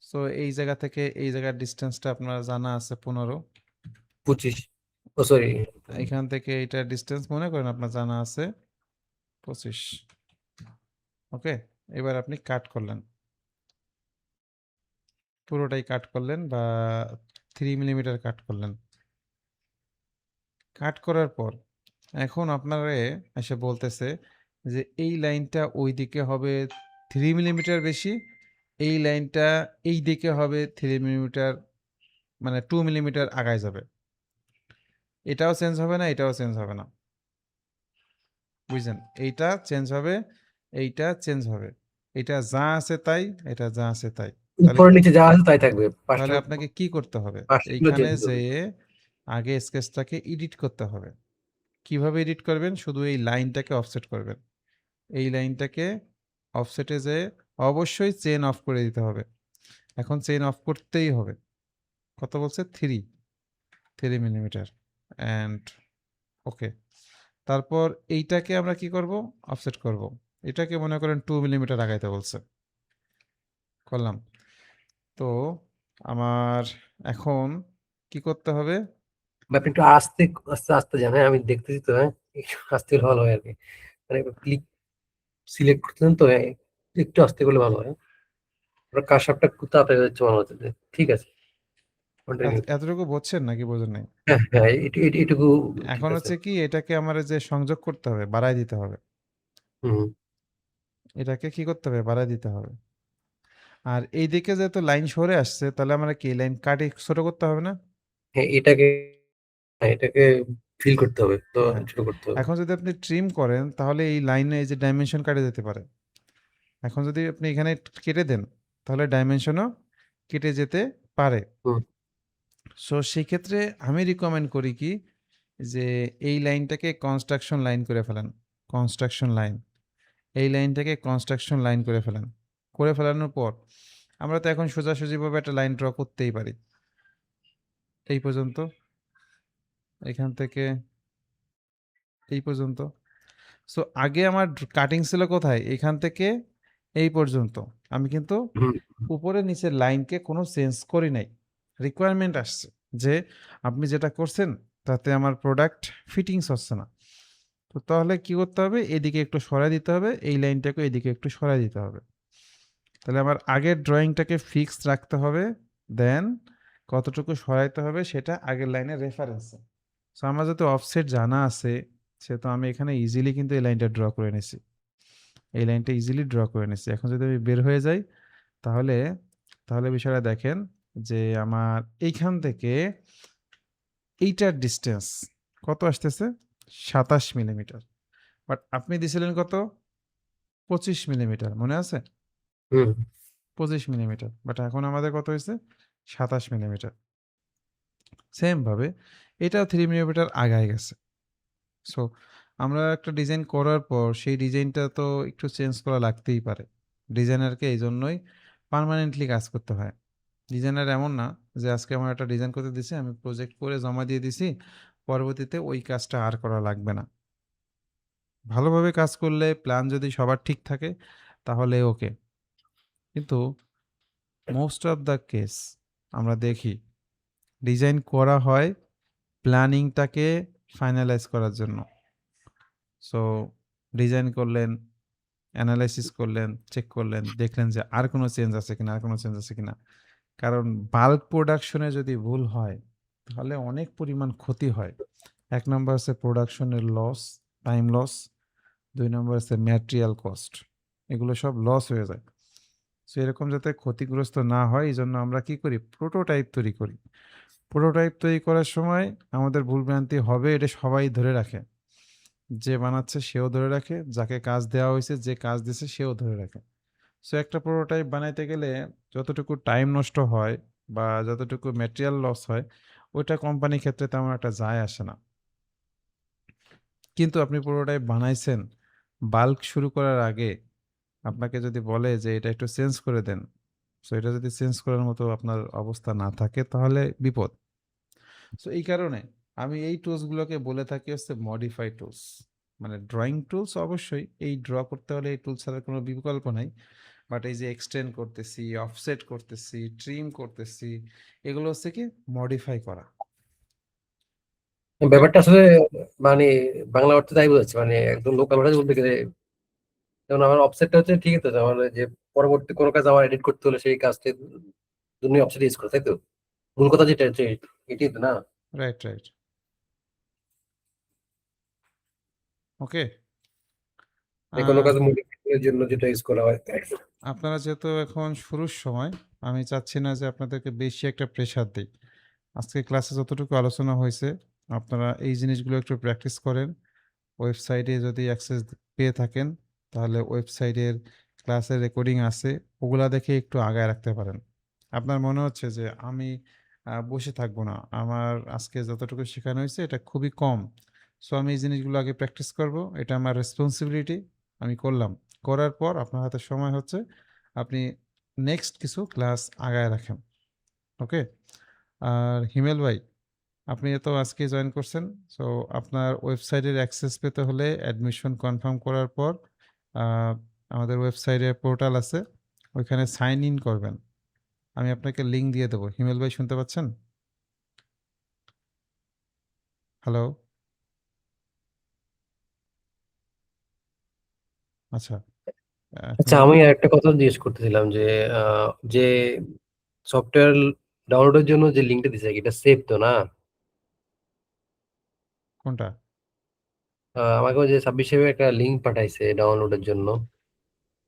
সো এই জায়গা থেকে এই জায়গার ডিস্টেন্সটা আপনার জানা আছে 15 25। ও সরি, এখান থেকে এইটার ডিস্টেন্স মনে করেন আপনার জানা আছে 25 ওকে এবার আপনি কাট করলেন পুরোটাই কাট করলেন বা 3 মিলিমিটার কাট করলেন কাট করার পর এখন আপনারে এসে বলতেছে যে এই লাইনটা ওই দিকে হবে 3 মিলিমিটার বেশি এই লাইনটা এই দিকে হবে 3 মিলিমিটার মানে 2 মিলিমিটার আগায় যাবে এটাও চেঞ্জ হবে না এটাও চেঞ্জ হবে না বুঝছেন এইটা চেঞ্জ হবে এইটা চেঞ্জ হবে এটা যা আছে তাই এটা যা আছে তাই তাহলে উপরে নিচে যা আছে তাই থাকবে, তাহলে আপনাকে কি করতে হবে পাঁচটা এইখানে চেঞ্জ যে হবে। আগে স্কেচটাকে এডিট করতে হবে কিভাবে এডিট করবেন শুধু এই লাইনটাকে অফসেট করবেন এই লাইনটাকে অফসেটে যে অবশ্যই চেন অফ করে দিতে হবে এখন চেন অফ করতেই হবে কত বলছে 3 মিলিমিটার অ্যান্ড ওকে তারপর এইটাকে আমরা কি করব অফসেট করব এটাকে মনে করেন 2 মিলিমিটার আগাইতে বলছে করলাম তো আমার এখন কি করতে হবে আপনি একটু আস্তে আস্তে আস্তে যান, হ্যাঁ আমি দেখতেছি তো, হ্যাঁ একটু আস্তে হলে ভালো হয় আর কি, মানে ক্লিক সিলেক্ট করতেছেন তো, হ্যাঁ একটু আস্তে করলে ভালো হয়। আপনার কারসারটা খুব তাড়াতাড়ি হচ্ছে মনে হচ্ছে যে। ঠিক আছে, কন্টিনিউ। এতটুকু বুঝছেন নাকি বোঝেন নাই হ্যাঁ হ্যাঁ, এটুকু ঠিক এখন আছে। হচ্ছে কি এটাকে আমার যে সংযোগ করতে হবে বাড়ায় দিতে হবে হুম, এটাকে কি করতে হবে বাড়ায় দিতে হবে আর এইদিকে যেহেতু লাইন সরে আসছে তাহলে আমরা কি লাইন কাটি ছোট করতে হবে না হ্যাঁ এটাকে ফিল করতে হবে তো, হ্যাঁ ছোট করতে হবে। এখন যদি আপনি ট্রিম করেন তাহলে এই লাইনে এই যে ডাইমেনশন কাটে যেতে পারে এখন যদি আপনি এখানে কেটে দেন তাহলে ডাইমেনশনও কেটে যেতে পারে হুম, সো সেই ক্ষেত্রে আমি রিকমেন্ড করি কি যে এই লাইনটাকে কনস্ট্রাকশন লাইন করে ফেলেন কনস্ট্রাকশন লাইন এই লাইনটাকে কনস্ট্রাকশন লাইন করে ফেলানোর পর আমরা তো এখন সোজাসুজিভাবে একটা লাইন ড্র করতেই পারি এই পর্যন্ত এখান থেকে এই পর্যন্ত সো আগে আমার কাটিং ছিল কোথায় এখান থেকে এই পর্যন্ত আমি কিন্তু হুম, উপরে নিচের লাইনকে কোনো চেঞ্জ করি নাই রিকোয়ারমেন্ট আসছে যে আপনি যেটা করছেন তাতে আমার প্রোডাক্ট ফিটিংস হচ্ছে না তো তাহলে কি করতে হবে এদিকে একটু সরাই দিতে হবে এই লাইনটাকে এদিকে একটু সরাই দিতে হবে তাহলে আমার আগের ড্রয়িংটাকে ফিক্সড রাখতে হবে দেন কতটুকু সরাইতে হবে সেটা আগের লাইনের রেফারেন্সে সো আমার যাতে অফসেট জানা আছে সেহেতু আমি এখানে ইজিলি কিন্তু এই লাইনটা ড্র করে নিছি এই লাইনটা ইজিলি ড্র করে নিছি এখন যদি আমি বের হয়ে যাই তাহলে তাহলে বিষয়টা দেখেন যে আমার এইখান থেকে এইটার ডিস্টেন্স কত আসতেছে 27 মিলিমিটার বাট আপনি দিছিলেন কত 25 মিলিমিটার মনে আছে হুম, 25 মিলিমিটার বাট এখন আমাদের কত হয়েছে 27 মিলিমিটার। সেম ভাবে এটাও 3 মিলিমিটার আগায় গেছে। সো আমরা একটা ডিজাইন করার পর সেই ডিজাইনটা তো একটু চেঞ্জ করা লাগতেই পারে। ডিজাইনারকে এইজন্যই পার্মানেন্টলি কাজ করতে হয়। ডিজাইনার এমন না যে আজকে আমার একটা ডিজাইন করতে দিছে, আমি প্রজেক্ট করে জমা দিয়ে দিছি, পরবর্তীতে ওই কাজটা আর করা লাগবে না। ভালোভাবে কাজ করলে প্ল্যান যদি সবার ঠিক থাকে তাহলে ওকে। কিন্তু মোস্ট অফ দ্য কেস আমরা দেখি ডিজাইন করা হয় প্ল্যানিংটাকে ফাইনালাইজ করার জন্য। সো ডিজাইন করলেন, এনালাইসিস করলেন, চেক করলেন, দেখলেন যে আর কোনো চেঞ্জ আছে কিনা, আর কোনো চেঞ্জ আছে কিনা। কারণ বাল্ক প্রোডাকশনে যদি ভুল হয় তাহলে অনেক পরিমাণ ক্ষতি হয়। ১ নম্বর হচ্ছে প্রোডাকশনের লস, টাইম লস। ২ নম্বর হচ্ছে ম্যাটেরিয়াল কস্ট। এগুলো সব লস হয়ে যায়। সো এরকম যাতে ক্ষতিগ্রস্ত না হয় এইজন্য আমরা কি করি? প্রোটোটাইপ তৈরি করি। প্রোটোটাইপ তৈরি করার সময় আমাদের ভুলভ্রান্তি হবে এটা সবাই ধরে রাখে। যে বানাচ্ছে সেও ধরে রাখে, যাকে কাজ দেওয়া হয়েছে, যে কাজ দিছে সেও ধরে রাখে। সো একটা প্রোটোটাইপ বানাইতে গেলে যতটুকু টাইম নষ্ট হয় বা যতটুকু ম্যাটেরিয়াল লস হয়, ওইটা কোম্পানির ক্ষেত্রে তেমন একটা যায় আসে না। কিন্তু আপনি প্রোটোটাইপ বানাইছেন, বাল্ক শুরু করার আগে আপনাকে যদি বলে যে এটা একটু চেঞ্জ করে দেন, সো এটা যদি চেঞ্জ করার মতো আপনার অবস্থা না থাকে তাহলে বিপদ। সো এই কারণে আমি এই টুলসগুলোকে বলে থাকি হচ্ছে মডিফাই টুলস। মানে ড্রয়িং টুলস অবশ্যই, এই ড্র করতে হলে এই টুলস ছাড়া কোনো বিকল্প নাই। বাট এই যে এক্সটেন্ড করতেছি, অফসেট করতেছি, ট্রিম করতেছি, এগুলো হচ্ছে কি মডিফাই করা। ওকে? ব্যাপারটা আসলে মানে বাংলা অর্থে তাই বোঝাচ্ছে, মানে একদম লোকাল ভাষায় বলতে গেলে যেমন আমার অফসেটটা হচ্ছে ঠিক আছে, তাহলে যে পরবর্তী কোনো কাজ আমার এডিট করতে হলে সেই কাজটা জন্য অফসেট ইউজ করে, তাই তো? মূল কথা যেটা হচ্ছে এটাই তো না? Right, right. ওকে? যে কোনো আহ কাজ মডিফিকেশনের জন্য যেটা ইউজ করা হয়। আপনারা যেহেতু এখন শুরুর সময়, আমি চাচ্ছি না যে আপনাদেরকে বেশি একটা প্রেশার দেই। আজকে ক্লাসে যতটুকু আলোচনা হয়েছে, আপনারা এই জিনিসগুলো একটু প্র্যাকটিস করেন। ওয়েবসাইটে যদি অ্যাক্সেস পেয়ে থাকেন, তাহলে ওয়েবসাইটের ক্লাসের রেকর্ডিং আছে, ওগুলা দেখে একটু আগায় রাখতে পারেন। আপনার মনে হচ্ছে যে আমি বসে থাকবো না। আমার আজকে যতটুকু শেখানো হয়েছে এটা খুবই কম। সো আমি এই জিনিসগুলো আগে প্র্যাকটিস করব। এটা আমার রেসপনসিবিলিটি। আমি করলাম। করার পর আপনার হাতে সময় হচ্ছে, আপনি নেক্সট কিছু ক্লাস আগায় রাখেন। ওকে? আর হিমেল ভাই, আপনি তো আজকে জয়েন করছেন। সো আপনার ওয়েবসাইটের অ্যাক্সেস পেতে হলে অ্যাডমিশন কনফার্ম করার পর আ আমাদের ওয়েবসাইটে পোর্টাল আছে। ওইখানে সাইন ইন করবেন। আমি আপনাকে লিংক দিয়ে দেবো। হিমেল ভাই শুনতে পাচ্ছেন? হ্যালো? আচ্ছা। আচ্ছা, এখন আমি একটা কথা জিজ্ঞেস করতেছিলাম যে যে সফটওয়্যার ডাউনলোডের জন্য যে লিঙ্কটা দিছে এটা সেভ তো না? কোনটা? আমাকে ওই যে সাব্বির সাহেব একটা লিঙ্ক পাঠাইছে ডাউনলোডের জন্য।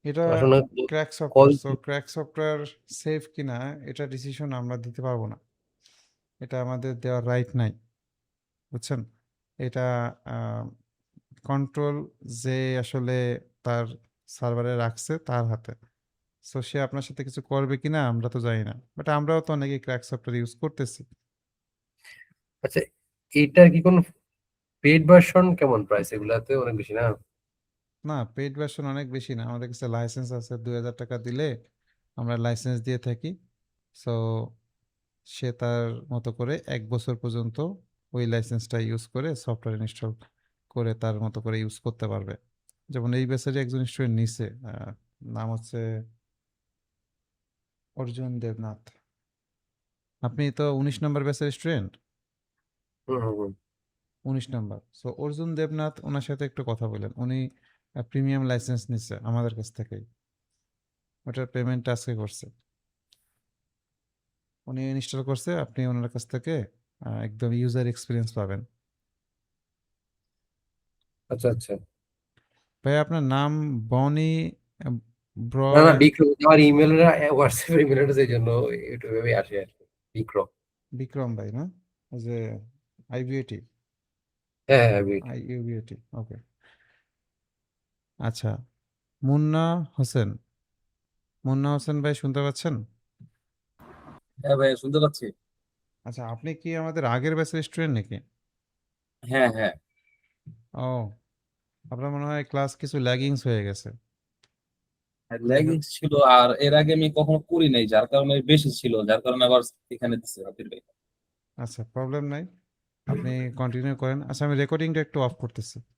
এটা আসলে crack call software. So crack software safe কিনা এটা ডিসিশন আমরা দিতে পারবো না। এটা আমাদের দেওয়ার রাইট নাই। বুঝছেন? এটা আ কন্ট্রোল যে আসলে তার সার্ভারে রাখছে তার হাতে। সো সে আপনার সাথে কিছু করবে কিনা আমরা তো জানি না। বাট আমরাও তো অনেকেই ক্র্যাক সফটওয়্যার ইউজ করতেছি। আচ্ছা, এটার কি কোনো পেইড ভার্সন? কেমন প্রাইস এগুলাতে? অনেক বেশি না? না, পেইড ভার্সন অনেক বেশি না। আমাদের কাছে লাইসেন্স আছে। ৳২,০০০ দিলে আমরা লাইসেন্স দিয়ে থাকি। সো সে তার মতো করে ১ বছর পর্যন্ত ওই লাইসেন্সটা ইউজ করে সফটওয়্যার ইনস্টল করে তার মতো করে ইউজ করতে পারবে। যেমন এই ব্যাচেরই একজন স্টুডেন্ট নিছে। নাম হচ্ছে অর্জুন দেবনাথ। আপনি তো ১৯ নম্বর ব্যাচের স্টুডেন্ট? হুম, হুম, হুম। ১৯ নাম্বার। সো অর্জুন দেবনাথ উনার সাথে একটু কথা বলেন। উনি প্রিমিয়াম লাইসেন্স নিচ্ছে আমাদের কাছ থেকেই। ওটার পেমেন্টটা আজকে করছে। উনি ইনস্টল করছে। আপনি উনার কাছ থেকে একদম ইউজার এক্সপেরিয়েন্স পাবেন। আচ্ছা, আচ্ছা। ভাই আপনার নাম বনি আ না, না, ব্রয় বিক্রম। আমার ইমেল হোয়াটসঅ্যাপ ইমেল অ্যাড্রেস, এই জন্য ইউটিউবে আসে আর কি। বিক্রম। বিক্রম ভাই না? ওই যে আইবিএটি, হ্যাঁ, হ্যাঁ, বিক্রম। আইইউবিএটি। ওকে। আচ্ছা। মুন্না হোসেন। মুন্না হোসেন ভাই শুনতে পাচ্ছেন? হ্যাঁ ভাই শুনতে পাচ্ছি। আচ্ছা, আপনি কি আমাদের আগের ব্যাচের স্টুডেন্ট নাকি? হ্যাঁ হ্যাঁ। ও, আপনার মনে হয় ক্লাস কিছু ল্যাগিংস হয়ে গেছে। ল্যাগিংস ছিল, আর এর আগে আমি কখনো করি নাই, যার কারণে বেশি ছিল, যার কারণে আবার এখানে দিচ্ছে রাব্বির ভাই। আচ্ছা, প্রবলেম নাই, আপনি কন্টিনিউ করেন। আচ্ছা, আমি রেকর্ডিংটা একটু অফ করতেছি।